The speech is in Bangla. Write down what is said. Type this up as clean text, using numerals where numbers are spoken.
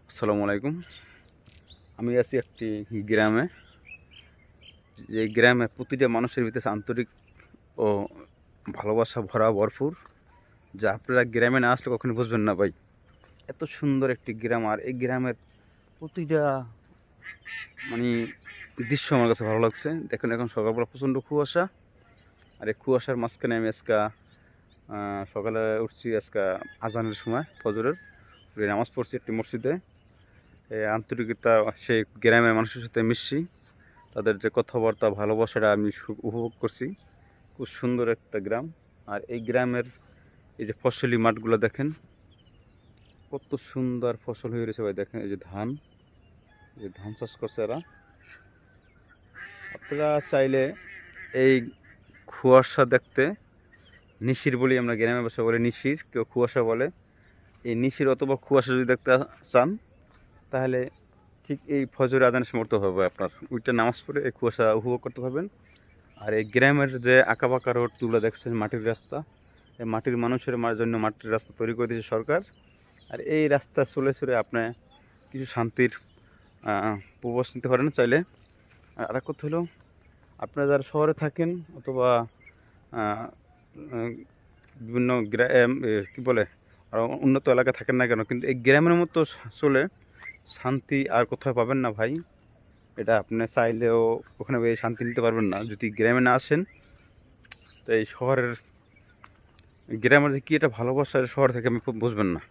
আসসালামু আলাইকুম। আমি আছি একটি গ্রামে। যে গ্রামে প্রতিটা মানুষের ভিতরে আন্তরিক ও ভালোবাসা ভরা ভরপুর, যা আপনারা গ্রামে না আসলে কখনো বুঝবেন না ভাই। এত সুন্দর একটি গ্রাম, আর এই গ্রামের প্রতিটা মানে দৃশ্য আমার কাছে ভালো লাগছে। দেখুন, এখন সকালবেলা প্রচণ্ড কুয়াশা, আর এই কুয়াশার মাঝখানে আমি সকালে উঠছি আজানের সময়, ফজরের নামাজ পড়ছি একটি মসজিদে। এই আন্তরিকতা, সেই গ্রামের মানুষের সাথে মিশছি, তাদের যে কথাবার্তা, ভালোবাসাটা আমি উপভোগ করছি। খুব সুন্দর একটা গ্রাম। আর এই গ্রামের এই যে ফসলি মাঠগুলো দেখেন, কত সুন্দর ফসল হয়ে রয়েছে ভাই। দেখেন এই যে ধান চাষ করছে এরা। আপনারা চাইলে এই কুয়াশা দেখতে, নিশির বলি আমরা গ্রামের ভাষা বলে নিশির, কেউ কুয়াশা বলে, এই নিশির অথবা কুয়াশা যদি দেখতে চান, তাহলে ঠিক এই ফজর আজানের সমর্থ হবে আপনার ওইটা নামাজ পড়ে এই কুয়াশা উপভোগ করতে পারবেন। আর এই গ্রামের যে আঁকাবাঁকা রোডগুলো দেখছেন, মাটির রাস্তা, এই মাটির মানুষের জন্য মাটির রাস্তা তৈরি করে দিয়েছে সরকার। আর এই রাস্তা চলে আপনি কিছু শান্তির প্রবাস নিতে পারেন চাইলে। আর আরেক কথা হলো, আপনারা যারা শহরে থাকেন অথবা বিভিন্ন গ্রাম কী বলে আর উন্নত এলাকায় থাকেন না কেন, কিন্তু এই গ্রামের মতো চলে শান্তি আর কোথাও পাবেন না ভাই। এটা আপনি চাইলেও ওখানে শান্তি নিতে পারবেন না যদি গ্রামে না আসেন। তো এই গ্রামের যে কী এটা ভালোবাসা, শহর থেকে আপনি বুঝবেন না।